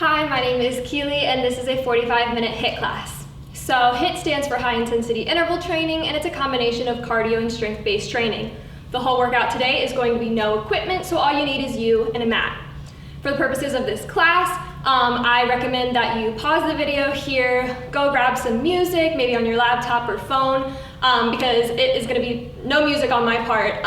Hi, my name is Keeley and this is a 45-minute HIIT class. So HIIT stands for high intensity interval training and it's a combination of cardio and strength-based training. The whole workout today is going to be no equipment, so all you need is you and a mat. For the purposes of this class, I recommend that you pause the video here, go grab some music, maybe on your laptop or phone, because it is going to be no music on my part.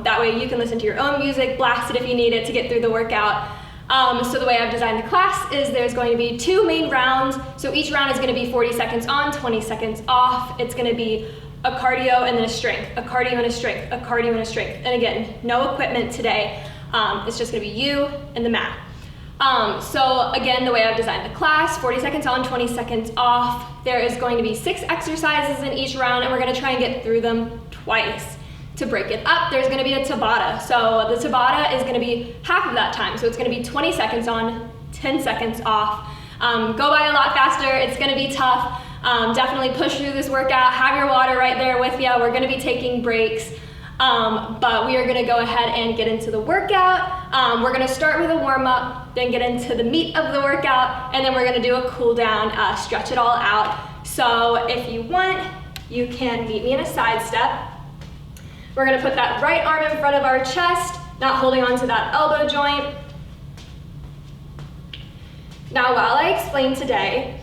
That way you can listen to your own music, blast it if you need it to get through the workout. So the way I've designed the class is there's going to be 2 main rounds. So each round is going to be 40 seconds on, 20 seconds off. It's going to be a cardio and then a strength, a cardio and a strength, a cardio and a strength. And again, no equipment today. It's just going to be you and the mat. So again, the way I've designed the class, 40 seconds on, 20 seconds off. There is going to be 6 exercises in each round and we're going to try and get through them twice. To break it up, there's going to be a Tabata. So the Tabata is going to be half of that time. So it's going to be 20 seconds on, 10 seconds off. Go by a lot faster. It's going to be tough. Definitely push through this workout. Have your water right there with you. We're going to be taking breaks. But we are going to go ahead and get into the workout. We're going to start with a warm-up, then get into the meat of the workout, and then we're going to do a cool down, stretch it all out. So if you want, you can meet me in a side step. We're going to put that right arm in front of our chest, not holding on to that elbow joint. Now while I explain today,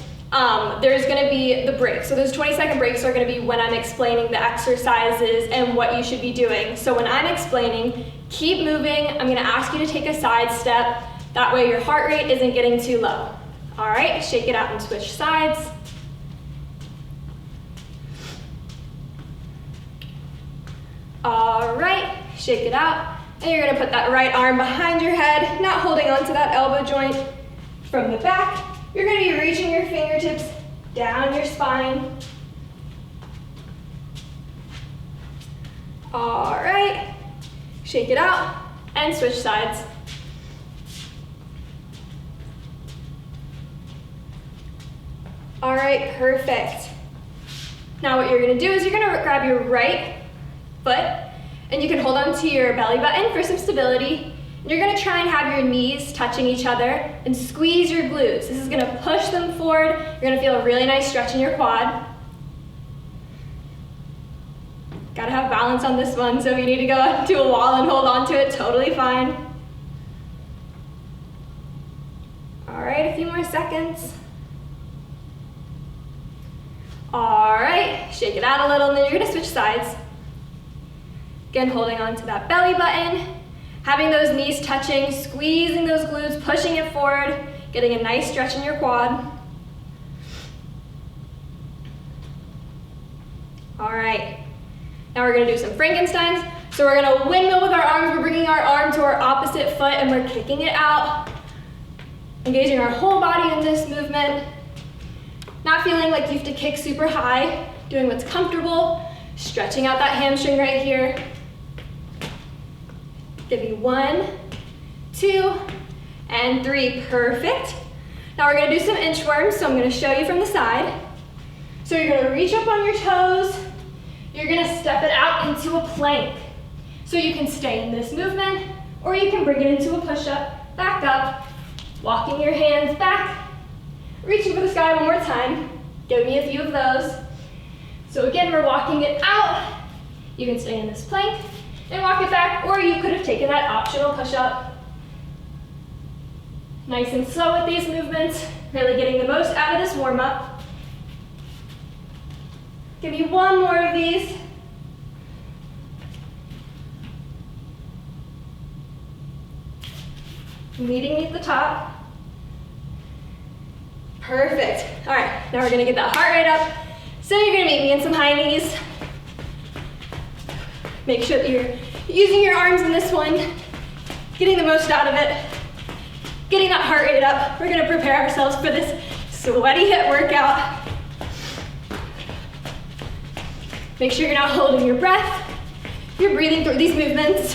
there's going to be the breaks. So those 20-second breaks are going to be when I'm explaining the exercises and what you should be doing. So when I'm explaining, keep moving. I'm going to ask you to take a side step. That way your heart rate isn't getting too low. All right, shake it out and switch sides. All right, shake it out. And you're going to put that right arm behind your head, not holding on to that elbow joint. From the back, you're going to be reaching your fingertips down your spine. All right, shake it out and switch sides. All right, perfect. Now what you're going to do is you're going to grab your right foot and you can hold on to your belly button for some stability. You're going to try and have your knees touching each other and squeeze your glutes. This is going to push them forward. You're going to feel a really nice stretch in your quad. Got to have balance on this one, so if you need to go to a wall and hold on to it, totally fine. All right, a few more seconds. All right, shake it out a little and then you're going to switch sides. Again, holding on to that belly button, having those knees touching, squeezing those glutes, pushing it forward, getting a nice stretch in your quad. All right, now we're gonna do some Frankensteins. So we're gonna windmill with our arms. We're bringing our arm to our opposite foot and we're kicking it out, engaging our whole body in this movement. Not feeling like you have to kick super high, doing what's comfortable, stretching out that hamstring right here. Give me 1, 2, and 3, perfect. Now we're gonna do some inchworms, so I'm gonna show you from the side. So you're gonna reach up on your toes, you're gonna step it out into a plank. So you can stay in this movement, or you can bring it into a push-up, back up, walking your hands back, reaching for the sky one more time. Give me a few of those. So again, we're walking it out. You can stay in this plank and walk it back, or you could have taken that optional push-up. Nice and slow with these movements, really getting the most out of this warm-up. Give me 1 more of these. Meeting me at the top. Perfect. All right, now we're gonna get that heart rate up. So you're gonna meet me in some high knees. Make sure that you're using your arms in this one, getting the most out of it, getting that heart rate up. We're gonna prepare ourselves for this sweaty HIIT workout. Make sure you're not holding your breath. You're breathing through these movements.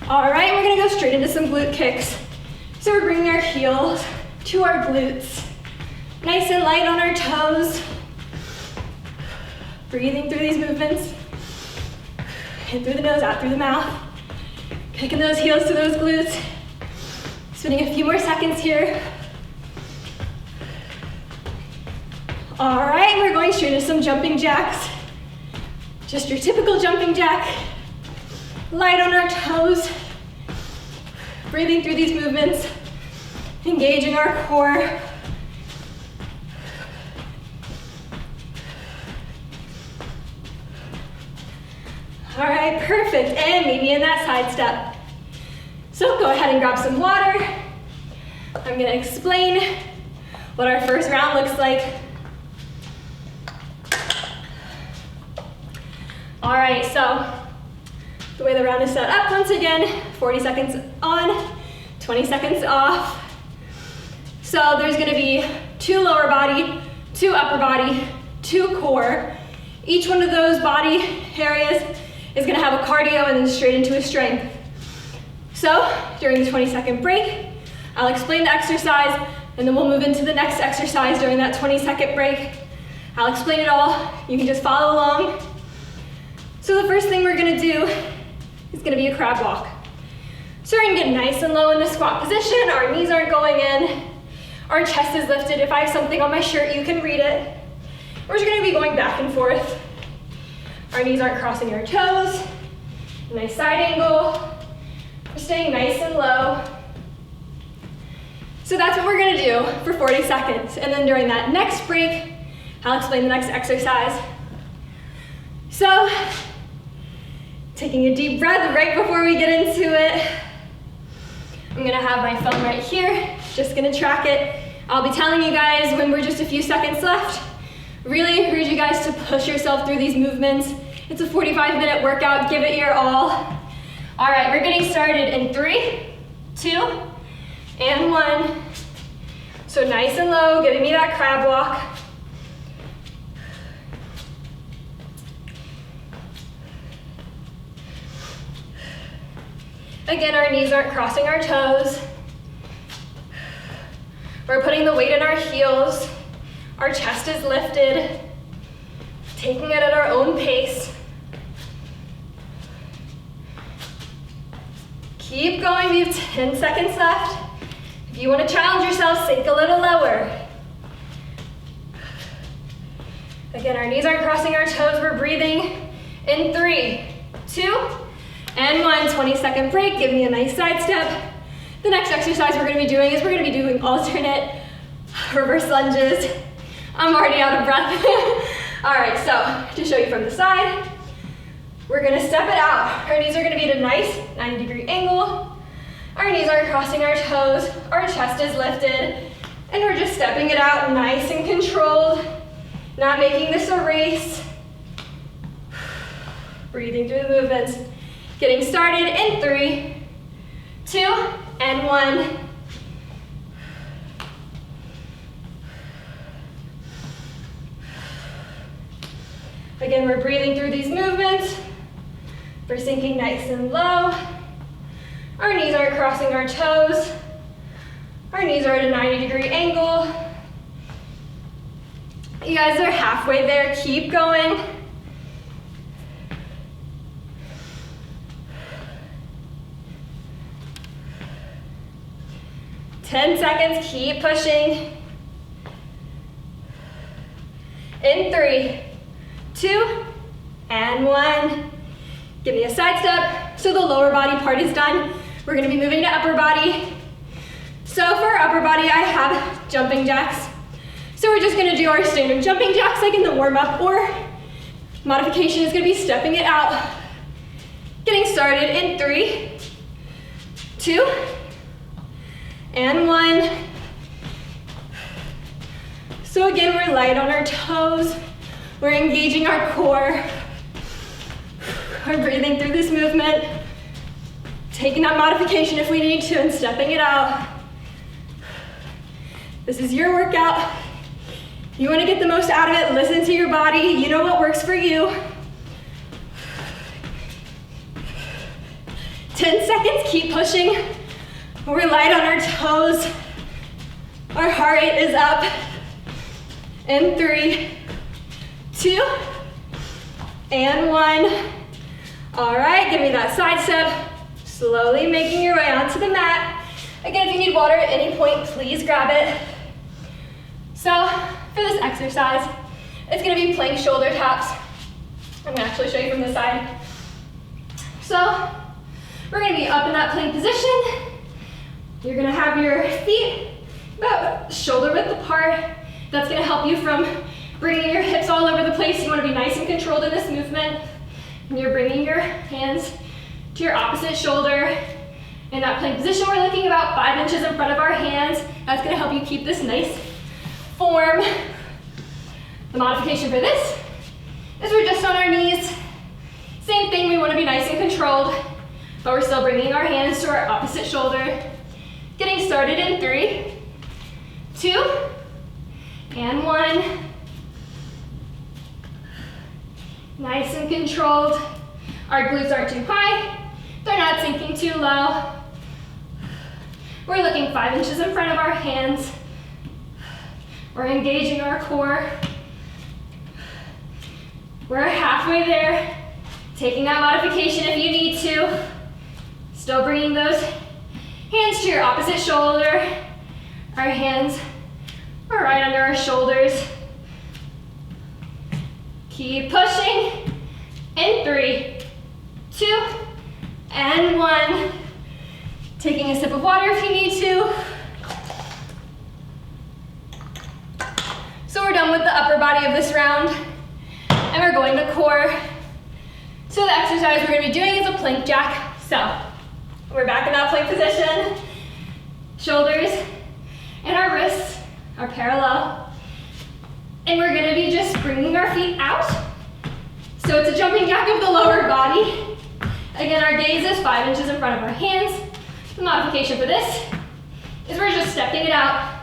All right, we're gonna go straight into some glute kicks. So we're bringing our heels to our glutes. Nice and light on our toes. Breathing through these movements. In through the nose, out through the mouth. Kicking those heels to those glutes. Spinning a few more seconds here. All right, we're going straight into some jumping jacks. Just your typical jumping jack. Light on our toes. Breathing through these movements. Engaging our core. All right, perfect. And maybe in that side step. So go ahead and grab some water. I'm gonna explain what our first round looks like. All right, so the way the round is set up, once again, 40 seconds on, 20 seconds off. So there's gonna be 2 lower body, 2 upper body, 2 core. Each one of those body areas is gonna have a cardio and then straight into a strength. So during the 20-second break, I'll explain the exercise and then we'll move into the next exercise during that 20-second break. I'll explain it all, you can just follow along. So the first thing we're gonna do is gonna be a crab walk. So we're gonna get nice and low in the squat position, our knees aren't going in, our chest is lifted. If I have something on my shirt, you can read it. We're just gonna be going back and forth. Our knees aren't crossing our toes. Nice side angle. We're staying nice and low. So that's what we're gonna do for 40 seconds. And then during that next break, I'll explain the next exercise. So, taking a deep breath right before we get into it. I'm gonna have my phone right here, just gonna track it. I'll be telling you guys when we're just a few seconds left. Really encourage you guys to push yourself through these movements. It's a 45-minute workout, give it your all. All right, we're getting started in 3, 2, and 1. So nice and low, giving me that crab walk. Again, our knees aren't crossing our toes. We're putting the weight in our heels. Our chest is lifted, taking it at our own pace. Keep going, we have 10 seconds left. If you want to challenge yourself, sink a little lower. Again, our knees aren't crossing our toes, we're breathing in 3, 2, and 1. 20-second break, give me a nice side step. The next exercise we're gonna be doing is we're gonna be doing alternate reverse lunges. I'm already out of breath. All right, so to show you from the side, we're gonna step it out. Our knees are gonna be at a nice 90-degree angle. Our knees aren't crossing our toes. Our chest is lifted. And we're just stepping it out nice and controlled, not making this a race. Breathing through the movements. Getting started in 3, 2, and 1. Again, we're breathing through these movements. We're sinking nice and low. Our knees aren't crossing our toes. Our knees are at a 90-degree angle. You guys are halfway there, keep going. Ten seconds, keep pushing. In 3, 2, and 1. Give me a side step. So the lower body part is done. We're gonna be moving to upper body. So for our upper body, I have jumping jacks. So we're just gonna do our standard jumping jacks like in the warm up, or modification is gonna be stepping it out. Getting started in 3, 2, and 1. So again, we're light on our toes. We're engaging our core. We're breathing through this movement, taking that modification if we need to, and stepping it out. This is your workout. You want to get the most out of it, listen to your body. You know what works for you. 10 seconds, keep pushing. We're light on our toes. Our heart rate is up. In 3, 2, and 1. All right, give me that side step. Slowly making your way onto the mat. Again, if you need water at any point, please grab it. So for this exercise, it's gonna be plank shoulder taps. I'm gonna actually show you from this side. So we're gonna be up in that plank position. You're gonna have your feet about shoulder width apart. That's gonna help you from bringing your hips all over the place. You wanna be nice and controlled in this movement. And you're bringing your hands to your opposite shoulder. In that plank position, we're looking about 5 inches in front of our hands. That's gonna help you keep this nice form. The modification for this is we're just on our knees. Same thing, we wanna be nice and controlled, but we're still bringing our hands to our opposite shoulder. Getting started in 3, 2, and 1. Nice and controlled. Our glutes aren't too high, they're not sinking too low. We're looking 5 inches in front of our hands. We're engaging our core. We're halfway there. Taking that modification if you need to. Still bringing those hands to your opposite shoulder. Our hands are right under our shoulders. Keep pushing. In 3, 2, and 1. Taking a sip of water if you need to. So we're done with the upper body of this round, and we're going to core. So the exercise we're gonna be doing is a plank jack. So we're back in that plank position. Shoulders and our wrists are parallel. And we're gonna be just bringing our feet out. So it's a jumping jack of the lower body. Again, our gaze is 5 inches in front of our hands. The modification for this is we're just stepping it out.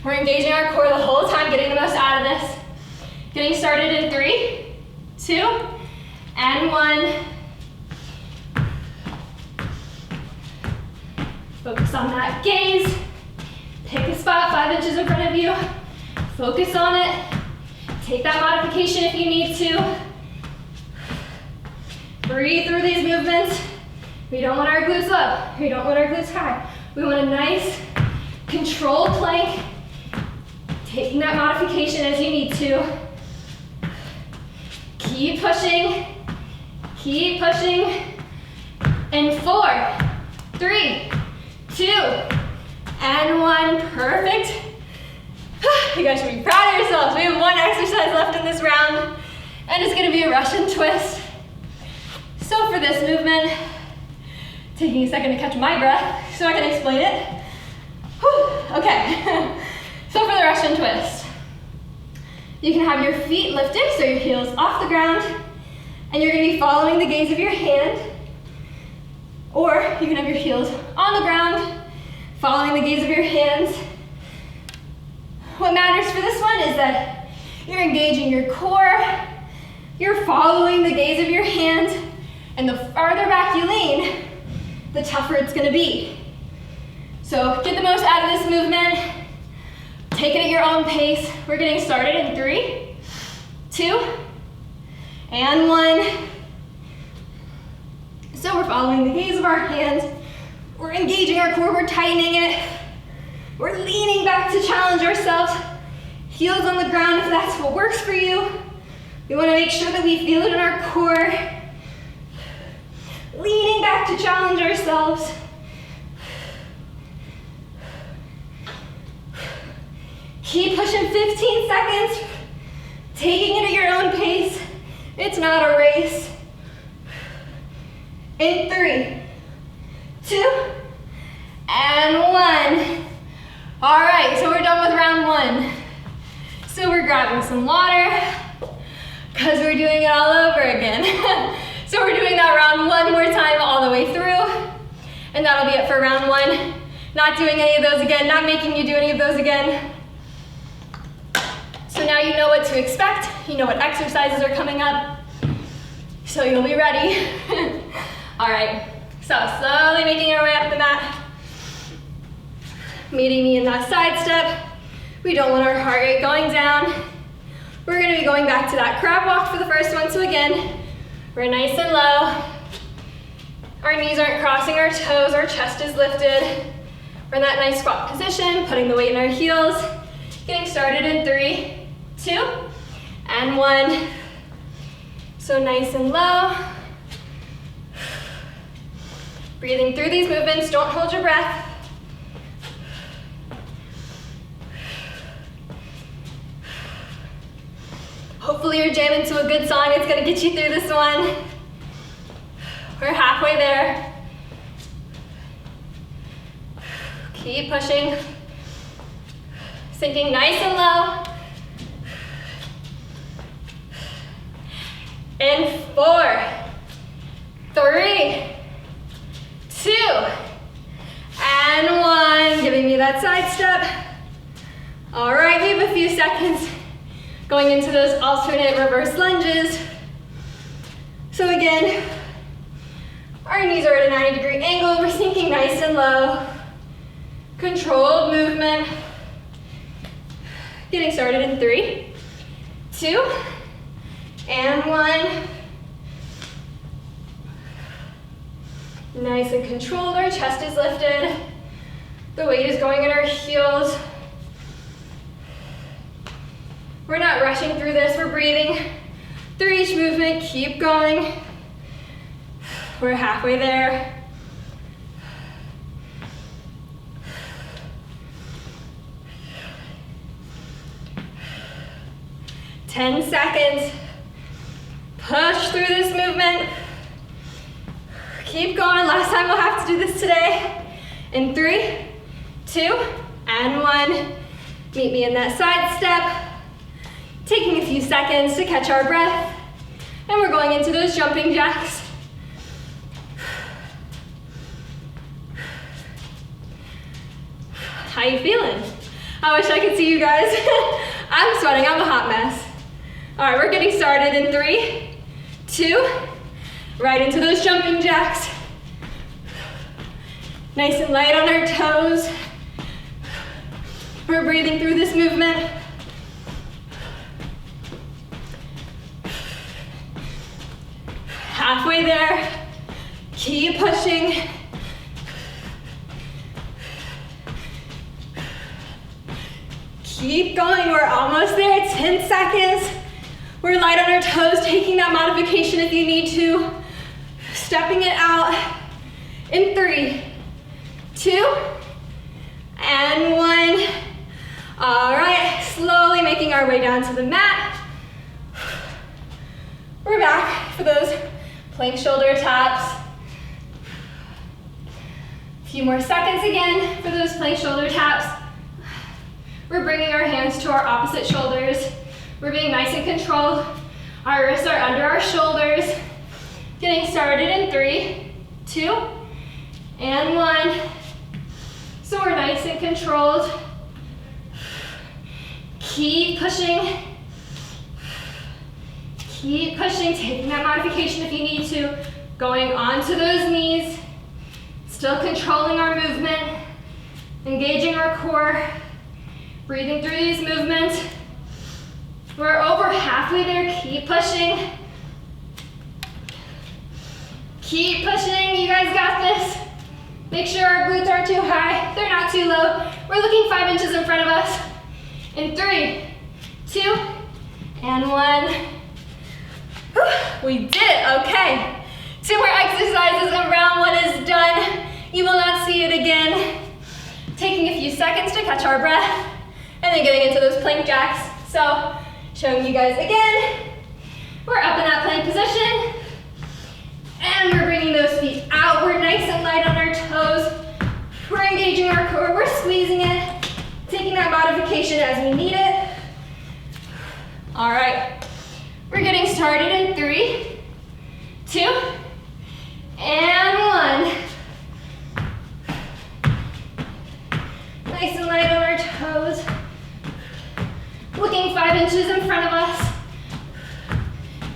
We're engaging our core the whole time, getting the most out of this. Getting started in 3, 2, and 1. Focus on that gaze. Pick a spot 5 inches in front of you. Focus on it. Take that modification if you need to. Breathe through these movements. We don't want our glutes up. We don't want our glutes high. We want a nice, controlled plank. Taking that modification as you need to. Keep pushing. Keep pushing. In 4, 3, 2, and 1. Perfect. You guys should be proud of yourselves. We have 1 exercise left in this round, and it's gonna be a Russian twist. So for this movement, taking a second to catch my breath so I can explain it. Whew, okay, so for the Russian twist, you can have your feet lifted, so your heels off the ground, and you're gonna be following the gaze of your hand, or you can have your heels on the ground, following the gaze of your hands. What matters for this one is that you're engaging your core, you're following the gaze of your hands, and the farther back you lean, the tougher it's gonna be. So get the most out of this movement. Take it at your own pace. We're getting started in 3, 2, and 1. So we're following the gaze of our hands. We're engaging our core, we're tightening it. We're leaning back to challenge ourselves. Heels on the ground if that's what works for you. We wanna make sure that we feel it in our core. Leaning back to challenge ourselves. Keep pushing 15 seconds. Taking it at your own pace. It's not a race. In 3, 2, and 1. All right, so we're done with round 1. So we're grabbing some water because we're doing it all over again. So we're doing that round 1 more time all the way through, and that'll be it for round 1. Not doing any of those again, not making you do any of those again. So now you know what to expect, you know what exercises are coming up, so you'll be ready. All right, so slowly making our way up the mat. Meeting me in that side step. We don't want our heart rate going down. We're gonna be going back to that crab walk for the first one, so again, we're nice and low. Our knees aren't crossing our toes, our chest is lifted. We're in that nice squat position, putting the weight in our heels. Getting started in 3, 2, and 1. So nice and low. Breathing through these movements, don't hold your breath. Hopefully you're jamming to a good song. It's gonna get you through this one. We're halfway there. Keep pushing. Sinking nice and low. In 4, 3, 2, and 1. Giving me that side step. All right, we have a few seconds going into those alternate reverse lunges. So again, our knees are at a 90-degree angle. We're sinking nice and low. Controlled movement. Getting started in 3, 2, and 1. Nice and controlled, our chest is lifted. The weight is going in our heels. We're not rushing through this, we're breathing through each movement, keep going. We're halfway there. Ten seconds. Push through this movement. Keep going, last time we'll have to do this today. In 3, 2, and 1. Meet me in that side step. Taking a few seconds to catch our breath. And we're going into those jumping jacks. How you feeling? I wish I could see you guys. I'm sweating, I'm a hot mess. All right, we're getting started in 3, 2, right into those jumping jacks. Nice and light on our toes. We're breathing through this movement. Halfway there. Keep pushing. Keep going, we're almost there, 10 seconds. We're light on our toes, taking that modification if you need to. Stepping it out in 3, 2, and 1. All right, slowly making our way down to the mat. We're back for those plank shoulder taps. A few more seconds again for those plank shoulder taps. We're bringing our hands to our opposite shoulders. We're being nice and controlled. Our wrists are under our shoulders. Getting started in 3, 2, and 1. So we're nice and controlled. Keep pushing. Keep pushing, taking that modification if you need to. Going onto those knees. Still controlling our movement. Engaging our core. Breathing through these movements. We're over halfway there, keep pushing. Keep pushing, you guys got this. Make sure our glutes aren't too high, they're not too low. We're looking 5 inches in front of us. In 3, 2, and 1. Whew, we did it, okay. 2 more exercises and round 1 is done. You will not see it again. Taking a few seconds to catch our breath. And then getting into those plank jacks. So, showing you guys again. We're up in that plank position. And we're bringing those feet out. We're nice and light on our toes. We're engaging our core. We're squeezing it. Taking that modification as we need it. All right. We're getting started in 3, 2, and 1. Nice and light on our toes. Looking 5 inches in front of us.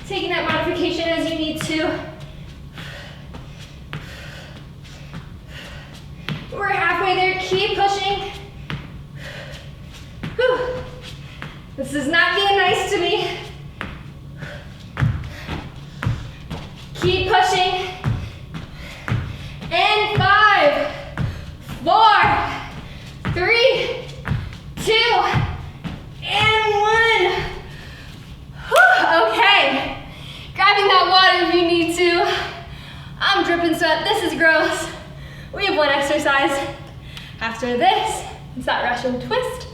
Taking that modification as you need to. We're halfway there, keep pushing. Whew. This is not being nice to me. Keep pushing. sweat, this is gross. We have one exercise after this. It's that Russian twist.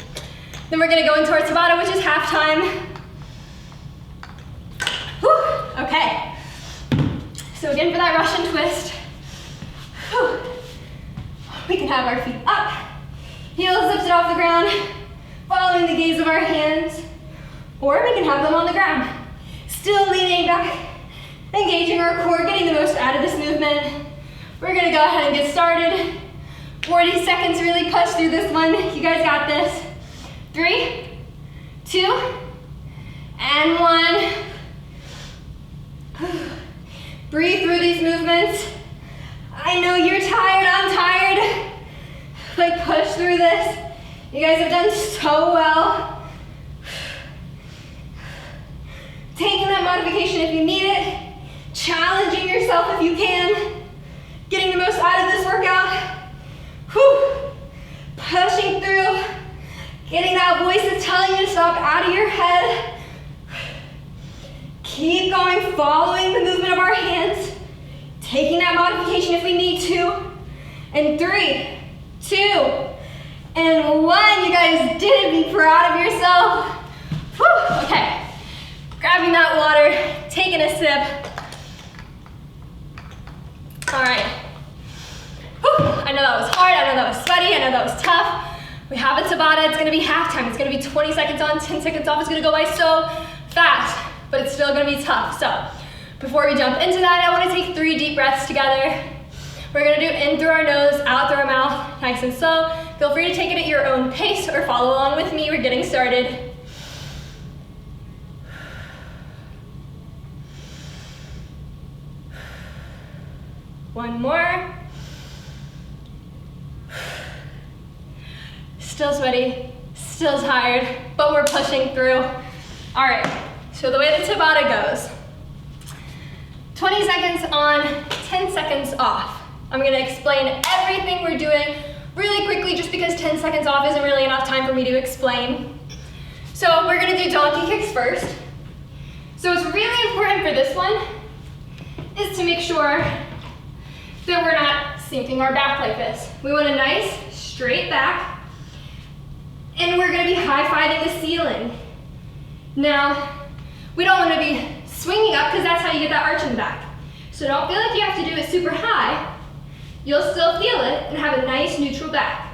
Then we're gonna go into our Tabata, which is half time. Whew, okay. So again, for that Russian twist, whew, we can have our feet up, heels lifted off the ground, following the gaze of our hands, or we can have them on the ground. Still leaning back, engaging our core, getting the most out of this movement. We're gonna go ahead and get started. 40 seconds, really push through this one. You guys got this. 3, 2, and 1. Breathe through these movements. I know you're tired, I'm tired. Like, push through this. You guys have done so well. Taking that modification if you need it. Challenging yourself if you can. Getting the most out of this workout. Whew. Pushing through. Getting that voice that's telling you to stop out of your head. Keep going, following the movement of our hands. Taking that modification if we need to. And 3, 2, and 1. You guys did it. Be proud of yourself. Whew. Okay. Grabbing that water, taking a sip. All right. Whew. I know that was hard. I know that was sweaty. I know that was tough. We have a Tabata. It's going to be halftime. It's going to be 20 seconds on, 10 seconds off. It's going to go by so fast, but it's still going to be tough. So before we jump into that, I want to take 3 deep breaths together. We're going to do in through our nose, out through our mouth, nice and slow. Feel free to take it at your own pace or follow along with me. We're getting started. One more. Still sweaty, still tired, but we're pushing through. All right, so the way the Tabata goes, 20 seconds on, 10 seconds off. I'm gonna explain everything we're doing really quickly just because 10 seconds off isn't really enough time for me to explain. So we're gonna do donkey kicks first. So what's really important for this one is to make sure that we're not sinking our back like this. We want a nice straight back, and we're gonna be high-fiving the ceiling. Now, we don't wanna be swinging up because that's how you get that arch in the back. So don't feel like you have to do it super high. You'll still feel it and have a nice neutral back.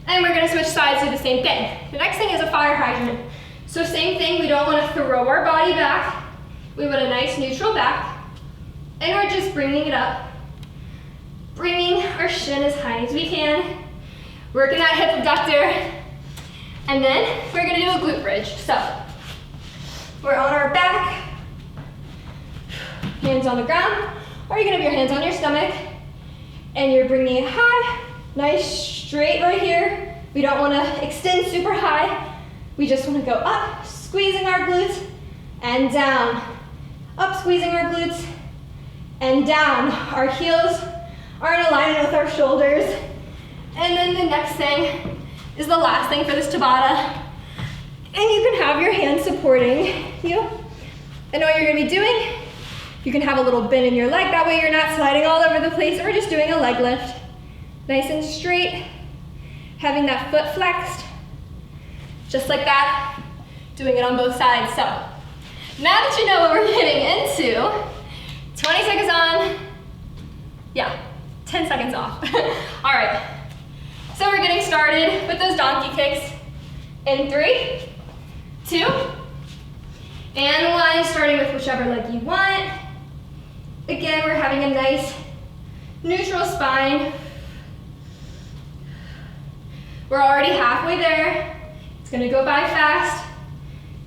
And we're gonna switch sides to the same thing. The next thing is a fire hydrant. So same thing, we don't wanna throw our body back. We want a nice neutral back, and we're just bringing it up. Bringing our shin as high as we can, working that hip abductor, and then we're gonna do a glute bridge. So we're on our back, hands on the ground, or you're gonna have your hands on your stomach, and you're bringing it high, nice straight right here. We don't wanna extend super high. We just wanna go up, squeezing our glutes, and down. Up, squeezing our glutes, and down. Our heels are in alignment with our shoulders. And then the next thing is the last thing for this Tabata. And you can have your hands supporting you. And what you're gonna be doing, you can have a little bend in your leg. That way you're not sliding all over the place. We're just doing a leg lift. Nice and straight. Having that foot flexed. Just like that. Doing it on both sides. So now that you know what we're getting into, 20 seconds on. Yeah. 10 seconds off. All right, so we're getting started with those donkey kicks in 3, 2, and 1, starting with whichever leg you want. Again, we're having a nice neutral spine. We're already halfway there. It's gonna go by fast.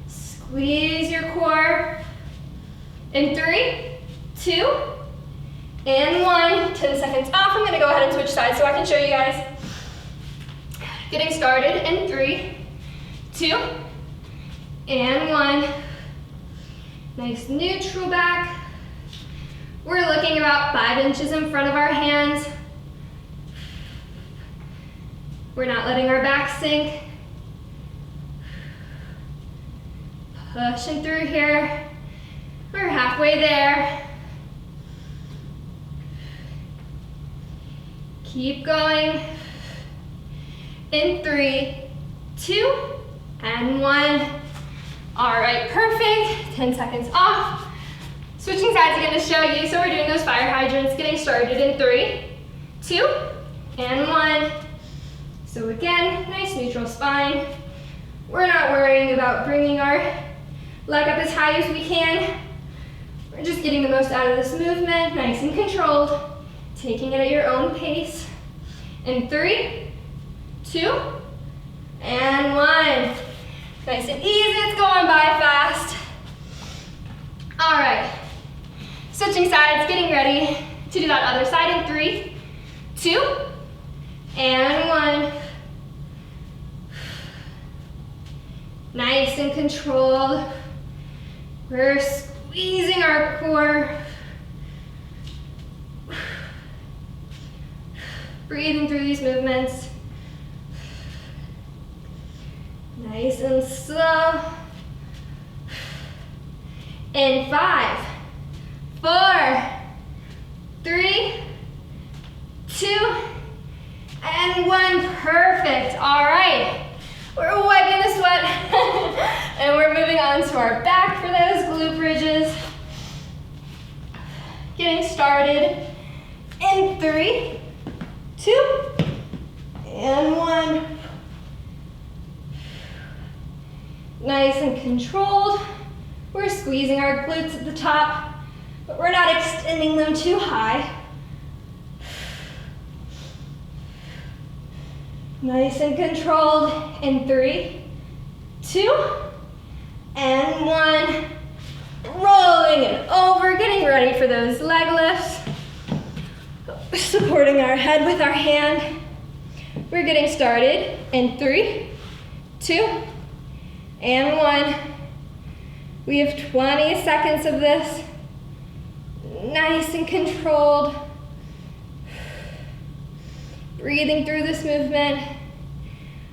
Squeeze your core in 3, 2, and 1, 10 seconds off. I'm gonna go ahead and switch sides so I can show you guys. Getting started in 3, 2, and 1. Nice neutral back. We're looking about 5 inches in front of our hands. We're not letting our back sink. Pushing through here. We're halfway there. Keep going. In 3, 2, and 1. All right, perfect. 10 seconds off. Switching sides again to show you. So we're doing those fire hydrants, getting started in 3, 2, and 1. So again, nice neutral spine. We're not worrying about bringing our leg up as high as we can. We're just getting the most out of this movement, nice and controlled, taking it at your own pace. In 3, 2, and 1. Nice and easy, it's going by fast. All right, switching sides, getting ready to do that other side in 3, 2, and 1. Nice and controlled. We're squeezing our core. Breathing through these movements. Nice and slow. In 5, 4, 3, 2, and 1. Perfect. All right. We're wiping the sweat. And we're moving on to our back for those glute bridges. Getting started in 3, 2, and 1. Nice and controlled. We're squeezing our glutes at the top, but we're not extending them too high. Nice and controlled in 3, 2, and 1. Rolling it over, getting ready for those leg lifts. Supporting our head with our hand. We're getting started in 3, 2, and 1. We have 20 seconds of this. Nice and controlled. Breathing through this movement.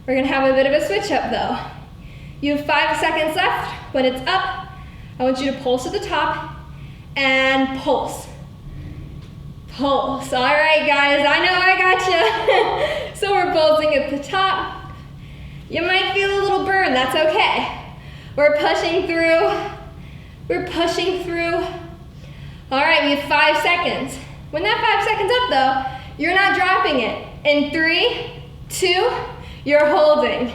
We're gonna have a bit of a switch up though. You have 5 seconds left. When it's up, I want you to pulse at the top and pulse. Pulse. All right, guys, I know I got you. So we're pulsing at the top. You might feel a little burn, that's okay. We're pushing through. We're pushing through. All right, we have 5 seconds. When that 5 seconds up though, you're not dropping it. In 3, 2, you're holding.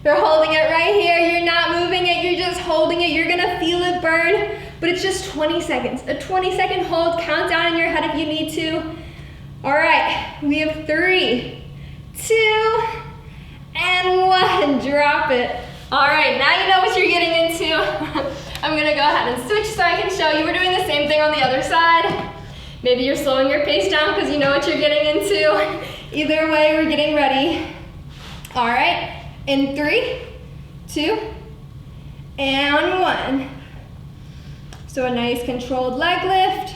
You're holding it right here. You're not moving it, you're just holding it. You're gonna feel it burn, but it's just 20 seconds. A 20-second hold, count down in your head if you need to. All right, we have 3, 2, and 1, drop it. All right, now you know what you're getting into. I'm gonna go ahead and switch so I can show you. We're doing the same thing on the other side. Maybe you're slowing your pace down because you know what you're getting into. Either way, we're getting ready. All right, in 3, 2, and 1. So a nice controlled leg lift.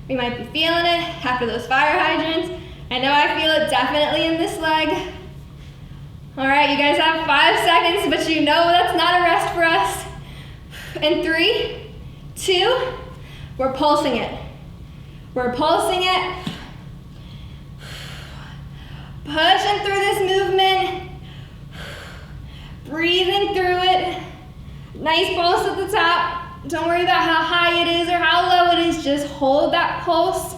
We might be feeling it after those fire hydrants. I know I feel it definitely in this leg. All right, you guys have 5 seconds, but you know that's not a rest for us. In 3, 2, we're pulsing it. We're pulsing it. Pushing through this movement. Breathing through it. Nice pulse at the top. Don't worry about how high it is or how low it is. Just hold that pulse.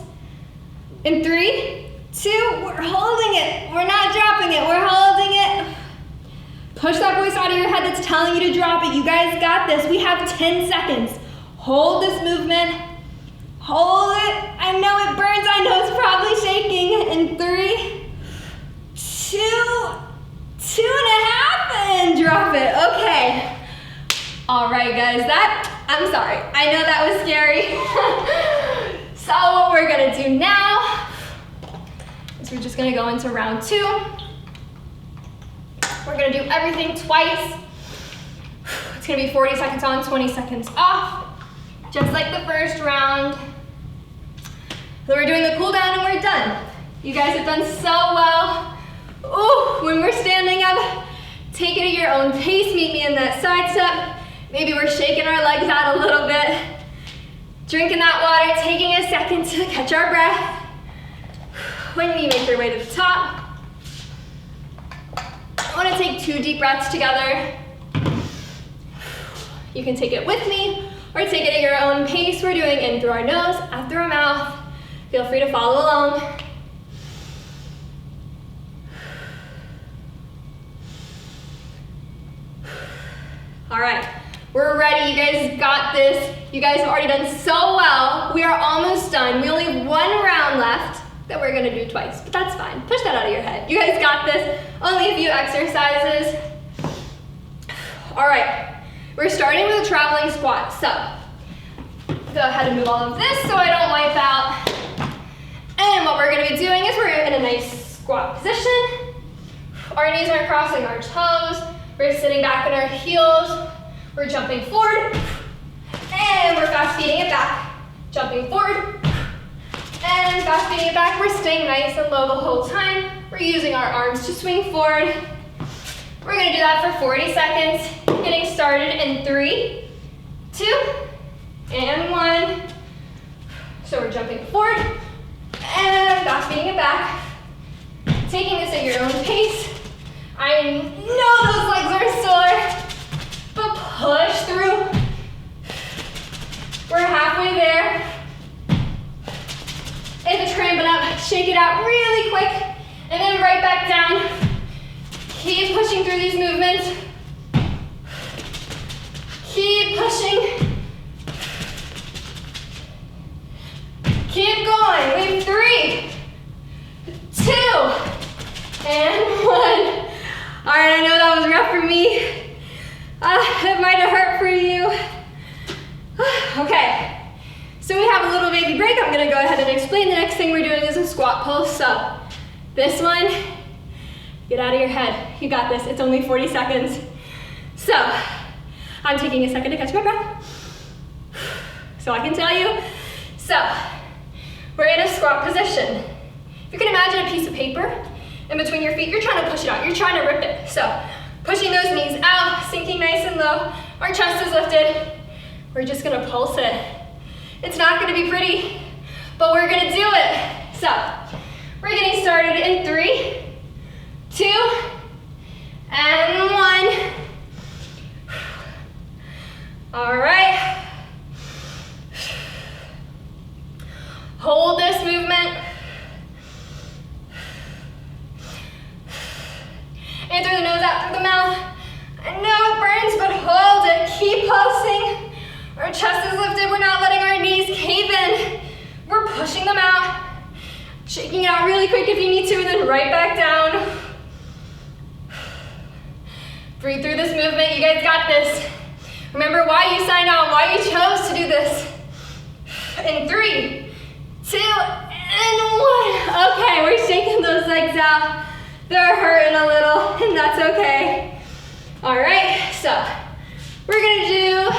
In 3, 2, we're holding it. We're not dropping it. We're holding it. Push that voice out of your head that's telling you to drop it. You guys got this. We have 10 seconds. Hold this movement. Hold it. I know it burns. I know it's probably shaking. In 3, 2, 2.5, and drop it. Okay. All right, guys. I'm sorry. I know that was scary. So what we're gonna do now is we're just gonna go into round 2. We're gonna do everything twice. It's gonna be 40 seconds on, 20 seconds off, just like the first round. Then we're doing the cool down and we're done. You guys have done so well. Ooh, when we're standing up, take it at your own pace. Meet me in that side step. Maybe we're shaking our legs out a little bit. Drinking that water, taking a second to catch our breath. When you make your way to the top, I want to take 2 deep breaths together. You can take it with me or take it at your own pace. We're doing in through our nose, out through our mouth. Feel free to follow along. All right, we're ready. You guys got this. You guys have already done so well. We are almost done. We only have 1 round left that we're gonna do twice, but that's fine. Push that out of your head. You guys got this. Only a few exercises. All right, we're starting with a traveling squat. So, go ahead and move all of this so I don't wipe out. And what we're gonna be doing is we're in a nice squat position. Our knees aren't crossing our toes. We're sitting back on our heels. We're jumping forward. And we're fast feeding it back. Jumping forward. And fast feeding it back. We're staying nice and low the whole time. We're using our arms to swing forward. We're gonna do that for 40 seconds. Getting started in 3, 2, and 1. So we're jumping forward and fast feeding it back. Taking this at your own pace. I know those legs are sore, but push through. We're halfway there. If it's cramping up, shake it out really quick, and then right back down. Keep pushing through these movements. Keep pushing. Keep going. We have 3, 2, and 1. All right, I know that was rough for me. It might have hurt for you. Okay, so we have a little baby break. I'm gonna go ahead and explain. The next thing we're doing is a squat pulse. So this one, get out of your head. You got this. It's only 40 seconds. So I'm taking a second to catch my breath so I can tell you. So we're in a squat position. If you can imagine a piece of paper in between your feet, you're trying to push it out. You're trying to rip it. So pushing those knees out, sinking nice and low. Our chest is lifted. We're just gonna pulse it. It's not gonna be pretty, but we're gonna do it. So we're getting started in 3, 2, and 1. All right. Hold this movement. In through the nose, out through the mouth. I know it burns, but hold it. Keep pulsing. Our chest is lifted. We're not letting our knees cave in. We're pushing them out. Shaking it out really quick if you need to, and then right back down. Breathe through this movement. You guys got this. Remember why you signed on, why you chose to do this. In 3, 2, and 1. Okay, we're shaking those legs out. They're hurting a little, and that's okay. All right, so we're gonna do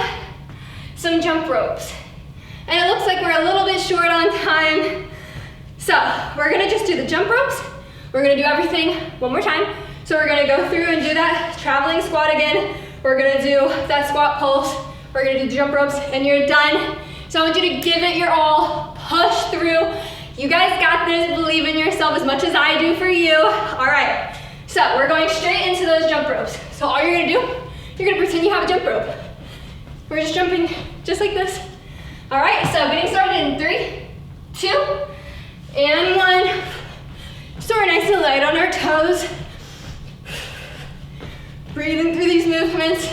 some jump ropes. And it looks like we're a little bit short on time. So we're gonna just do the jump ropes. We're gonna do everything one more time. So we're gonna go through and do that traveling squat again. We're gonna do that squat pulse. We're gonna do the jump ropes, and you're done. So I want you to give it your all, push through. You guys got this, believe in yourself as much as I do for you. All right, so we're going straight into those jump ropes. So all you're gonna do, you're gonna pretend you have a jump rope. We're just jumping just like this. All right, so getting started in 3, 2, and 1. So we're nice and light on our toes. Breathing through these movements.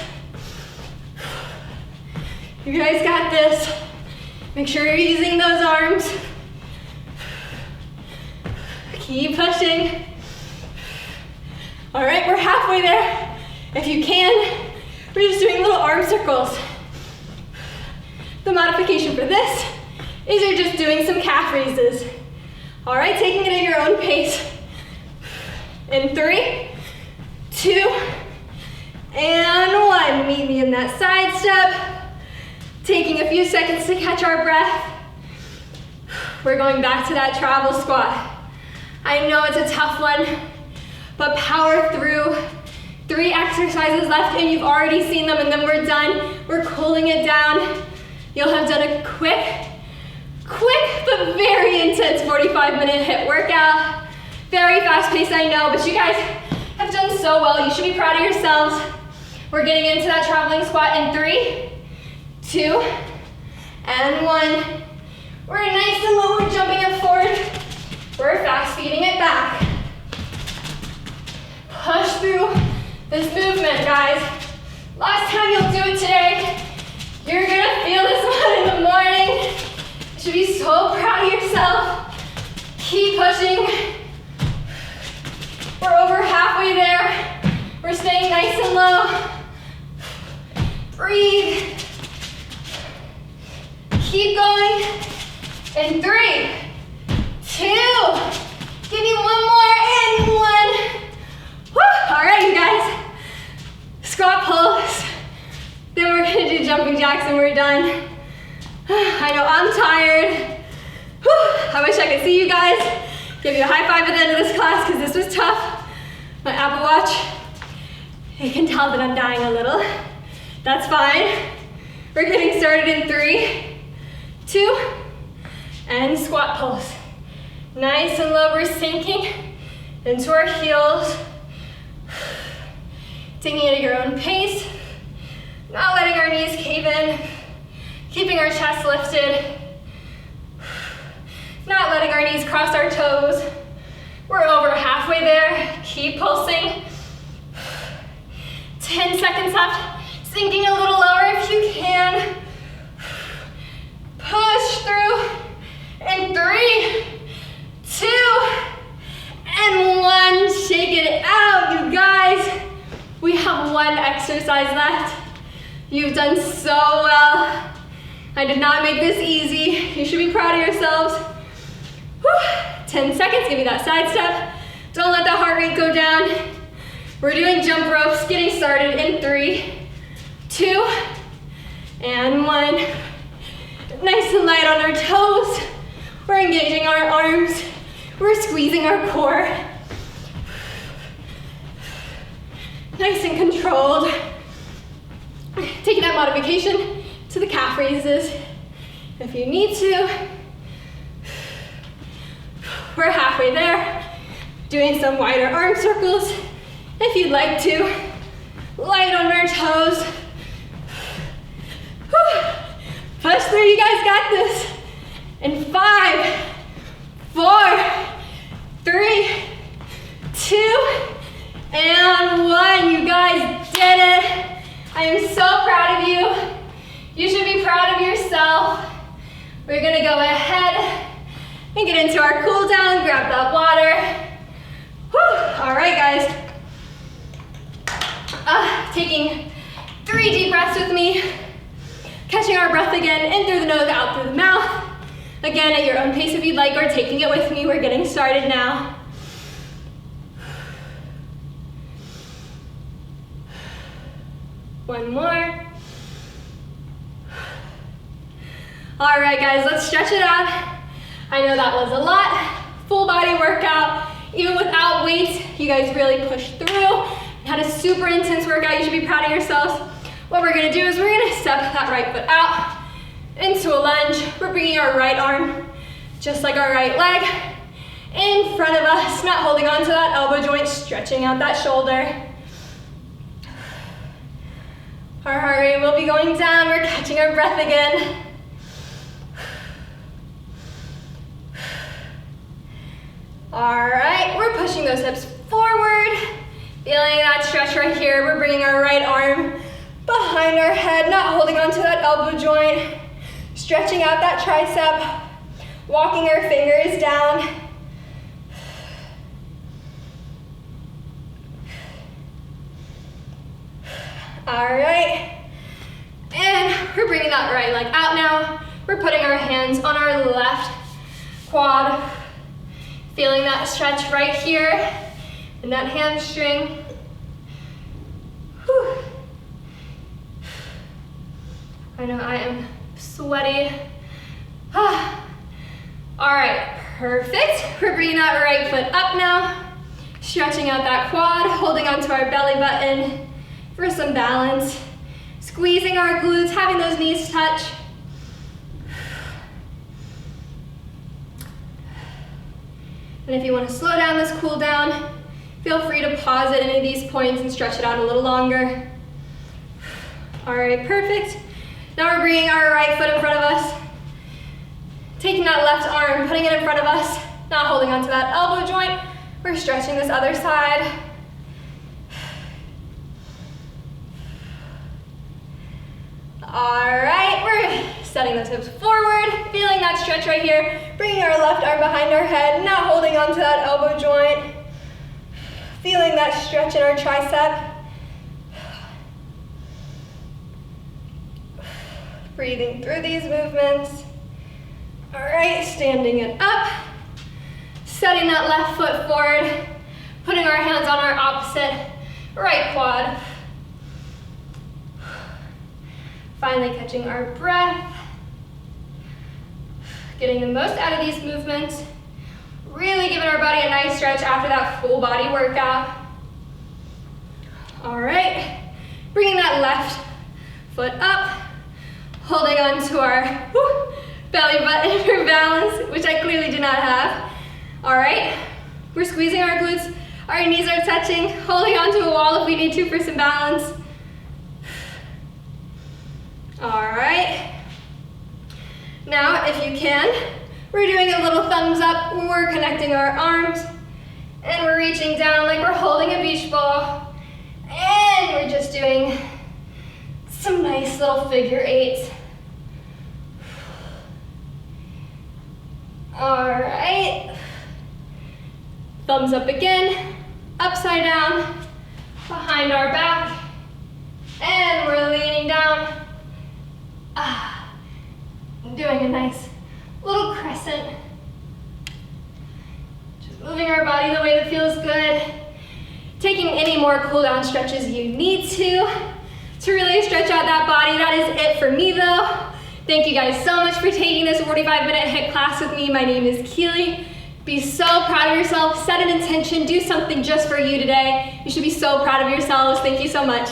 You guys got this. Make sure you're using those arms. Keep pushing. All right, we're halfway there. If you can, we're just doing little arm circles. The modification for this is you're just doing some calf raises. All right, taking it at your own pace. In 3, 2, and 1. Meet me in that side step. Taking a few seconds to catch our breath. We're going back to that travel squat. I know it's a tough one, but power through. 3 exercises left, and you've already seen them, and then we're done. We're cooling it down. You'll have done a quick quick but very intense 45-minute HIIT workout. Very fast paced, I know, but you guys have done so well. You should be proud of yourselves. We're getting into that traveling squat in 3, 2, and 1. We're nice and low, we're jumping it forward. We're fast feeding it back. Push through this movement, guys. Last time you'll do it today. You're gonna feel this one in the morning. You should be so proud of yourself. Keep pushing. We're over halfway there. We're staying nice and low. Breathe. Keep going. In 3, 2, give me one more, and 1. Woo. All right, you guys. Squat pulls. Then we're gonna do jumping jacks and we're done. I know I'm tired. Whew. I wish I could see you guys. Give you a high five at the end of this class because this was tough. My Apple Watch, you can tell that I'm dying a little. That's fine. We're getting started in 3, 2, and squat pulls. Nice and low, we're sinking into our heels. Taking it at your own pace. Not letting our knees cave in. Keeping our chest lifted. Not letting our knees cross our toes. We're over halfway there. Keep pulsing. 10 seconds left. Sinking a little lower if you can. Push through. And 3, 2, and 1. Shake it out, you guys. We have 1 exercise left. You've done so well. I did not make this easy. You should be proud of yourselves. Whew. 10 seconds, give me that side step. Don't let the heart rate go down. We're doing jump ropes, getting started in 3, 2, and 1. Nice and light on our toes. We're engaging our arms. We're squeezing our core. Nice and controlled. Taking that modification to the calf raises if you need to. We're halfway there. Doing some wider arm circles if you'd like to. Light on our toes. Whew. Push through, you guys got this. In 5, 4, 3, 2, and 1. You guys did it. I am so proud of you. You should be proud of yourself. We're gonna go ahead and get into our cool down, grab that water. Whew. All right, guys. Taking 3 deep breaths with me. Catching our breath again, in through the nose, out through the mouth. Again, at your own pace if you'd like, or taking it with me. We're getting started now. One more. All right, guys, let's stretch it out. I know that was a lot. Full body workout. Even without weights, you guys really pushed through. Had a super intense workout. You should be proud of yourselves. What we're gonna do is we're gonna step that right foot out into a lunge. We're bringing our right arm, just like our right leg, in front of us, not holding on to that elbow joint, stretching out that shoulder. Our heart rate will be going down. We're catching our breath again. All right, we're pushing those hips forward. Feeling that stretch right here. We're bringing our right arm behind our head, not holding on to that elbow joint. Stretching out that tricep. Walking our fingers down. All right. And we're bringing that right leg out now. We're putting our hands on our left quad. Feeling that stretch right here in that hamstring. Whew. I know I am sweaty. All right, perfect. We're bringing that right foot up now. Stretching out that quad, holding onto our belly button for some balance. Squeezing our glutes, having those knees touch. And if you want to slow down this cool down, feel free to pause at any of these points and stretch it out a little longer. All right, perfect. Now we're bringing our right foot in front of us, taking that left arm, putting it in front of us, not holding onto that elbow joint. We're stretching this other side. All right, we're setting those hips forward, feeling that stretch right here, bringing our left arm behind our head, not holding onto that elbow joint, feeling that stretch in our tricep. Breathing through these movements. All right, standing it up, setting that left foot forward, putting our hands on our opposite right quad. Finally catching our breath, getting the most out of these movements, really giving our body a nice stretch after that full body workout. All right, bringing that left foot up, holding on to our belly button for balance, which I clearly do not have. All right, we're squeezing our glutes, our knees are touching, holding onto a wall if we need to for some balance. All right, now if you can, we're doing a little thumbs up, we're connecting our arms, and we're reaching down like we're holding a beach ball, and we're just doing some nice little figure eights. All right, thumbs up again, upside down, behind our back, and we're leaning down. Doing a nice little crescent. Just moving our body the way that feels good. Taking any more cool down stretches you need to really stretch out that body. That is it for me though. Thank you guys so much for taking this 45-minute HIIT class with me. My name is Keeley. Be so proud of yourself. Set an intention. Do something just for you today. You should be so proud of yourselves. Thank you so much.